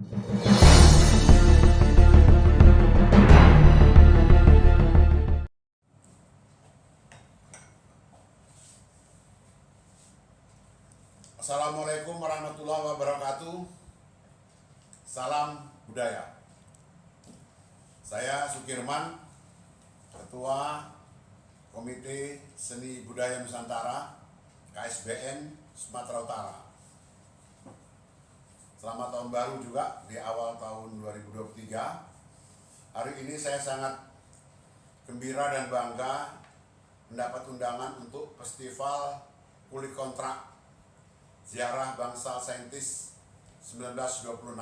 Assalamualaikum warahmatullahi wabarakatuh. Salam budaya. Saya Sukirman, Ketua Komite Seni Budaya Nusantara KSBN Sumatera Utara. Selamat tahun baru juga di awal tahun 2023. Hari ini saya sangat gembira dan bangga mendapat undangan untuk Festival Kuli Kontrak Ziarah Bangsal Saintis 1926.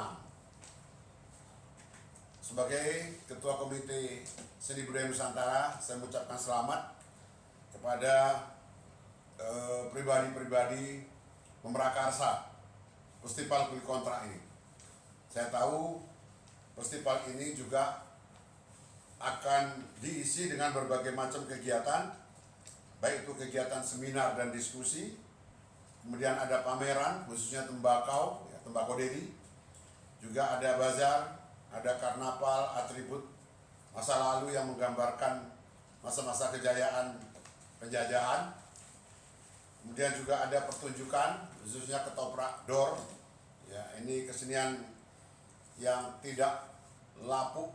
Sebagai Ketua Komite Seni Budaya Nusantara, saya mengucapkan selamat kepada pribadi-pribadi pemrakarsa Festival Kuli Kontrak ini. Saya tahu festival ini juga akan diisi dengan berbagai macam kegiatan, baik itu kegiatan seminar dan diskusi. Kemudian ada pameran, khususnya tembakau, tembakau Dedi. Juga ada bazar, ada karnaval, atribut masa lalu yang menggambarkan masa-masa kejayaan penjajahan. Kemudian juga ada pertunjukan, khususnya ketoprak dor. Ya, ini kesenian yang tidak lapuk,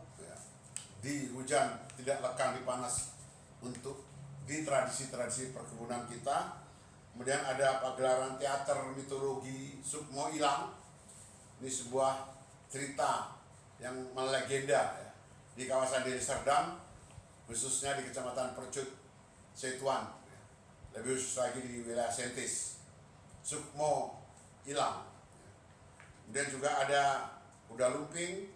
di hujan, tidak lekang di panas, untuk di tradisi-tradisi perkebunan kita. Kemudian ada pagelaran teater mitologi Sukmo Ilang. Ini sebuah cerita yang melegenda di kawasan Deli Serdang, khususnya di Kecamatan Percut, Setuan, lebih khusus lagi di wilayah Sentis. Sukmo Ilang. Kemudian juga ada kuda lumping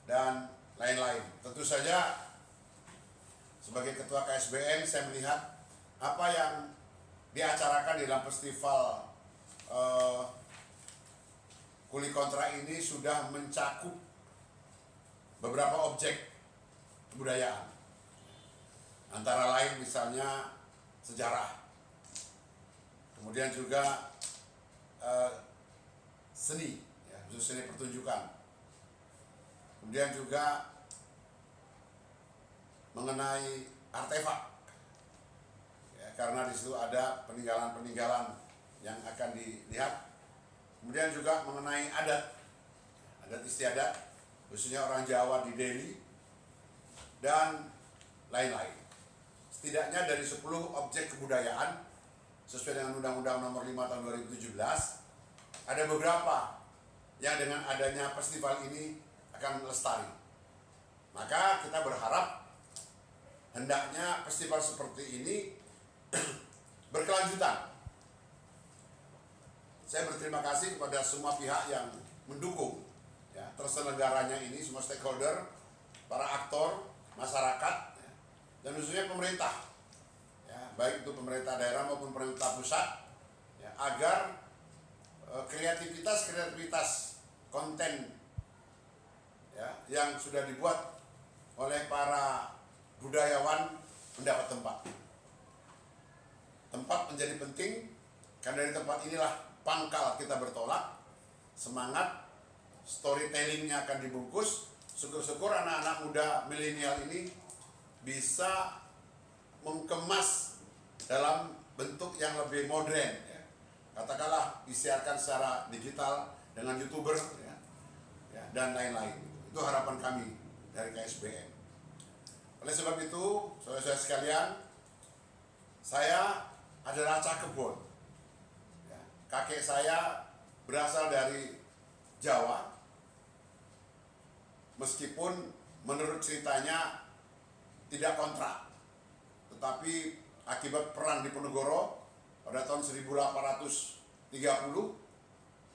dan lain-lain. Tentu saja sebagai Ketua KSBN saya melihat apa yang diacarakan di dalam festival Kuli Kontrak ini sudah mencakup beberapa objek kebudayaan. Antara lain misalnya sejarah, kemudian juga seni, khusus seni pertunjukan, kemudian juga mengenai artefak. Karena di situ ada peninggalan-peninggalan yang akan dilihat. Kemudian juga mengenai adat istiadat, khususnya orang Jawa di Deli, dan lain-lain. Setidaknya dari 10 objek kebudayaan, sesuai dengan Undang-Undang Nomor 5 Tahun 2017, ada beberapa yang dengan adanya festival ini akan lestari. Maka kita berharap hendaknya festival seperti ini berkelanjutan. Saya berterima kasih kepada semua pihak yang mendukung terselenggaranya ini, semua stakeholder, para aktor, masyarakat, dan khususnya pemerintah, baik itu pemerintah daerah maupun pemerintah pusat, agar kreativitas konten yang sudah dibuat oleh para budayawan mendapat tempat. Tempat menjadi penting, karena dari tempat inilah pangkal kita bertolak. Semangat storytellingnya akan dibungkus. Syukur-syukur anak-anak muda milenial ini bisa mengemas dalam bentuk yang lebih modern. Katakanlah disiarkan secara digital dengan YouTuber dan lain-lain. Itu harapan kami dari KSBN. Oleh sebab itu, saudara-saudara sekalian, saya adalah cah kebon. Kakek saya berasal dari Jawa, meskipun menurut ceritanya tidak kontrak, tetapi akibat perang Diponegoro pada tahun 1830,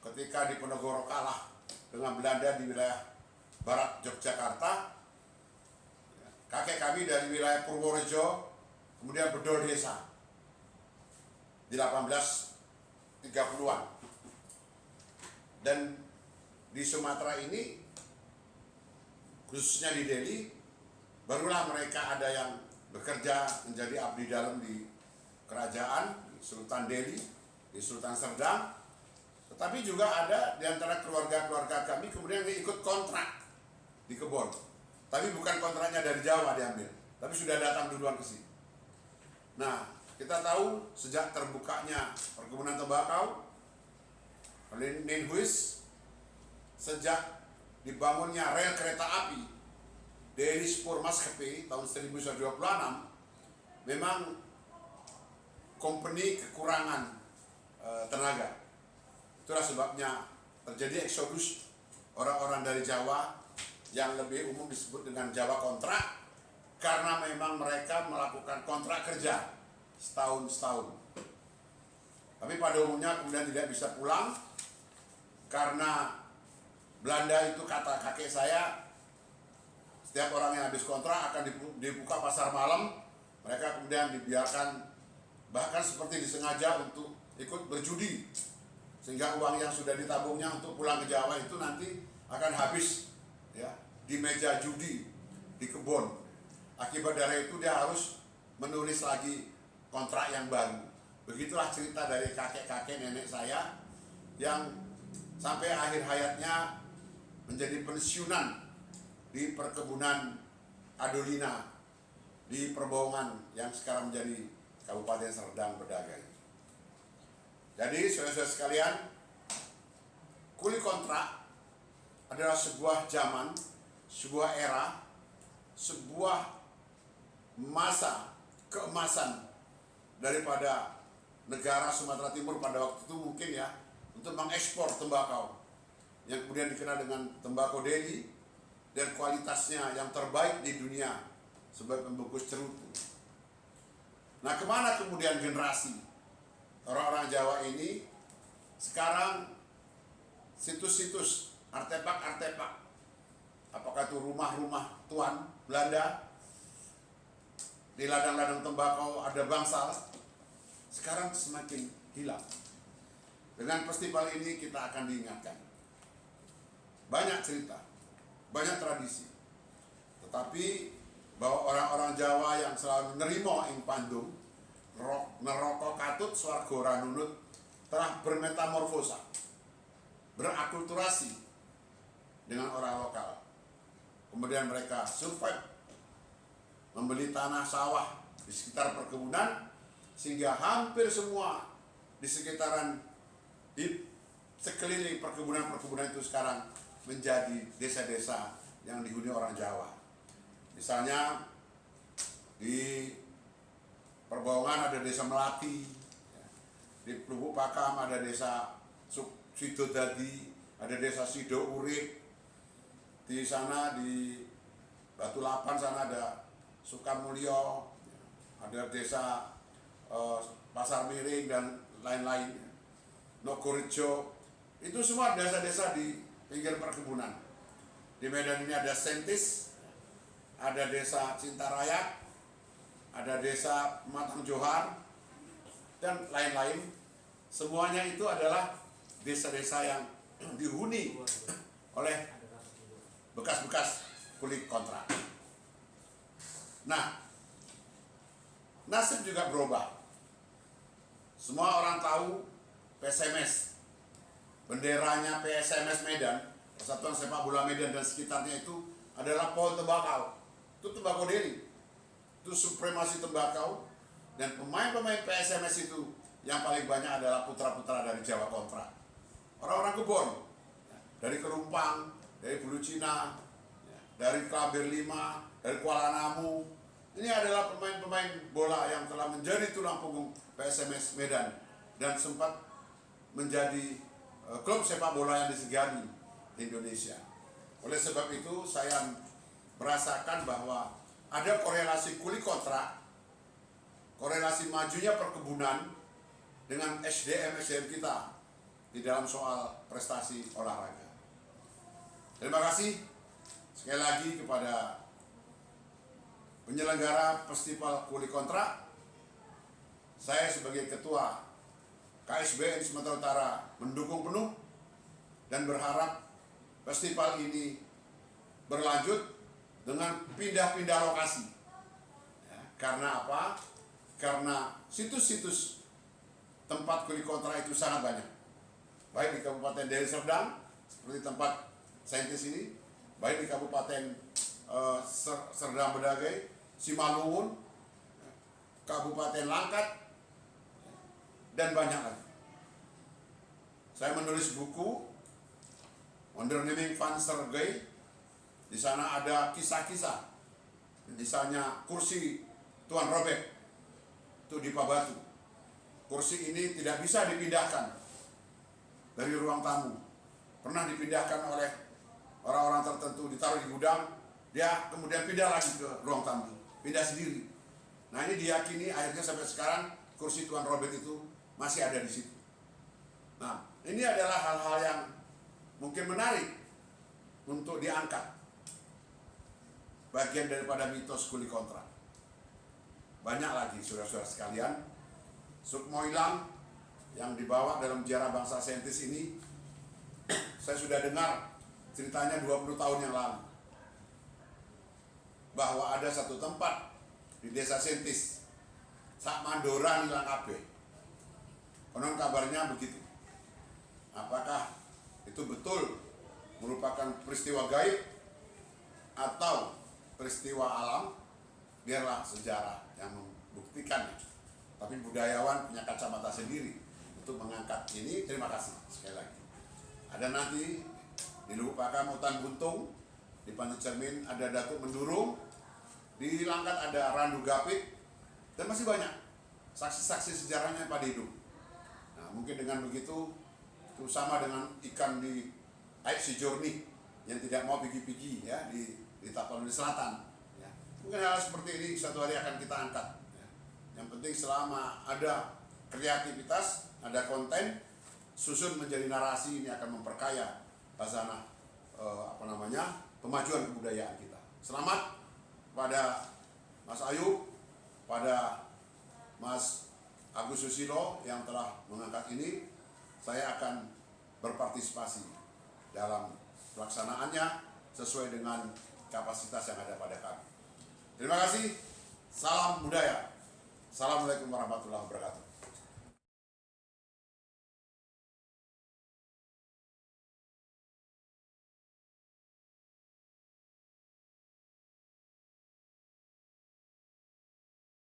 ketika Diponegoro kalah dengan Belanda di wilayah barat Yogyakarta, kakek kami dari wilayah Purworejo kemudian bedol desa di 1830-an. Dan di Sumatera ini, khususnya di Deli, barulah mereka ada yang bekerja menjadi abdi dalam di kerajaan, di Sultan Deli, di Sultan Serdang. Tetapi juga ada di antara keluarga-keluarga kami kemudian di kebun. Tapi bukan kontraknya dari Jawa diambil, tapi sudah datang duluan ke sini. Nah, kita tahu sejak terbukanya perkebunan tembakau oleh Ninhuis, sejak dibangunnya rel kereta api dari Spur Maskapai tahun 1926, memang company kekurangan tenaga. Itulah sebabnya terjadi eksodus orang-orang dari Jawa yang lebih umum disebut dengan Jawa kontrak, karena memang mereka melakukan kontrak kerja setahun. Tapi pada umumnya kemudian tidak bisa pulang karena Belanda itu, kata kakek saya, setiap orang yang habis kontrak akan dibuka pasar malam. Mereka kemudian dibiarkan, bahkan seperti disengaja untuk ikut berjudi, sehingga uang yang sudah ditabungnya untuk pulang ke Jawa itu nanti akan habis ya di meja judi di kebun. Akibat dari itu dia harus menulis lagi kontrak yang baru. Begitulah cerita dari kakek-kakek nenek saya yang sampai akhir hayatnya menjadi pensiunan di perkebunan Adolina di Perbohongan yang sekarang menjadi Kabupaten Serdang Bedagai. Jadi saudara-saudara sekalian, kuli kontrak adalah sebuah zaman, sebuah era, sebuah masa keemasan daripada negara Sumatera Timur pada waktu itu, mungkin ya, untuk mengekspor tembakau yang kemudian dikenal dengan tembakau Delhi dan kualitasnya yang terbaik di dunia sebagai pembungkus cerutu. Nah, kemana kemudian generasi orang-orang Jawa ini? Sekarang situs-situs, artefak-artefak, apakah itu rumah-rumah tuan Belanda, di ladang-ladang tembakau ada bangsal, sekarang semakin hilang. Dengan festival ini kita akan diingatkan. Banyak cerita, banyak tradisi, tetapi bahwa orang-orang Jawa yang selalu nerimo ing pandung, neraka katut swarga ora nunut, telah bermetamorfosa, berakulturasi dengan orang lokal. Kemudian mereka survive, membeli tanah sawah di sekitar perkebunan, sehingga hampir semua di sekitaran, di sekeliling perkebunan-perkebunan itu sekarang menjadi desa-desa yang dihuni orang Jawa. Misalnya di Perbohongan ada desa Melati, di Lubuk Pakam ada desa Sidodadi, ada desa Sido Urip, di sana di Batu Lapan sana ada Sukamulyo, ada desa Pasar Miring dan lain-lain, Nogorejo. Itu semua desa-desa di pinggir perkebunan. Di Medan ini ada Sentis, ada desa Cintaraya, ada desa Matang Johar, dan lain-lain. Semuanya itu adalah desa-desa yang dihuni oleh bekas-bekas kulit kontrak. Nah, nasib juga berubah. Semua orang tahu PSMS, benderanya PSMS Medan, Persatuan Sepak Bola Medan dan sekitarnya, itu adalah pohon tembakau. Itu tembakau Delhi, itu supremasi tembakau. Dan pemain-pemain PSMS itu yang paling banyak adalah putra-putra dari Jawa kontrak, orang-orang kebon, dari Kerumpang, dari Bulu Cina, dari Klabir 5, dari Kuala Namu. Ini adalah pemain-pemain bola yang telah menjadi tulang punggung PSMS Medan dan sempat menjadi klub sepak bola yang disegani di Indonesia. Oleh sebab itu saya merasakan bahwa ada korelasi kuli kontrak, korelasi majunya perkebunan dengan SDM kita di dalam soal prestasi olahraga. Terima kasih sekali lagi kepada penyelenggara Festival Kuli Kontrak. Saya sebagai Ketua KSBN Sumatera Utara mendukung penuh dan berharap festival ini berlanjut dengan pindah-pindah lokasi. Ya, karena apa? Karena situs-situs tempat kuli kontrak itu sangat banyak. Baik di Kabupaten Deli Serdang, seperti tempat saintis ini, baik di Kabupaten Serdang Bedagai, Simalungun, Kabupaten Langkat, dan banyak lagi. Saya menulis buku Onderneming van Sergei. Di sana ada kisah-kisah, misalnya kursi Tuan Robert itu di Pabatu. Kursi ini tidak bisa dipindahkan dari ruang tamu. Pernah dipindahkan oleh orang-orang tertentu, ditaruh di gudang, dia kemudian pindah lagi ke ruang tamu, pindah sendiri. Nah, ini diyakini akhirnya sampai sekarang kursi Tuan Robert itu masih ada di situ. Nah, ini adalah hal-hal yang mungkin menarik untuk diangkat. Bagian daripada mitos kuli kontrak. Banyak lagi saudara-saudara sekalian. Sukmo Ilang yang dibawa dalam Sejarah Bangsa Saintis ini, saya sudah dengar ceritanya 20 tahun yang lalu. Bahwa ada satu tempat di desa Saintis, sak Mandora nilang kabeh. Konon kabarnya begitu. Apakah itu betul merupakan peristiwa gaib atau peristiwa alam? Biarlah sejarah yang membuktikannya. Tapi budayawan punya kacamata sendiri untuk mengangkat ini. Terima kasih sekali lagi. Ada nanti di Lubuk Pakam Hutan Buntung, di Pantai Cermin ada Datuk Mendurung, di Langkat ada Randu Gapit, dan masih banyak saksi-saksi sejarahnya pada hidup. Nah, mungkin dengan begitu itu sama dengan ikan di Aik Sijorni yang tidak mau pigi-pigi ya di Tapanuli Selatan. Ya. Mungkin hal seperti ini suatu hari akan kita angkat. Ya. Yang penting selama ada kreativitas, ada konten, susun menjadi narasi, ini akan memperkaya khazanah pemajuan kebudayaan kita. Selamat pada Mas Ayub, pada Mas Agus Susilo yang telah mengangkat ini. Saya akan berpartisipasi dalam pelaksanaannya sesuai dengan kapasitas yang ada pada kami. Terima kasih. Salam budaya. Assalamualaikum warahmatullahi wabarakatuh.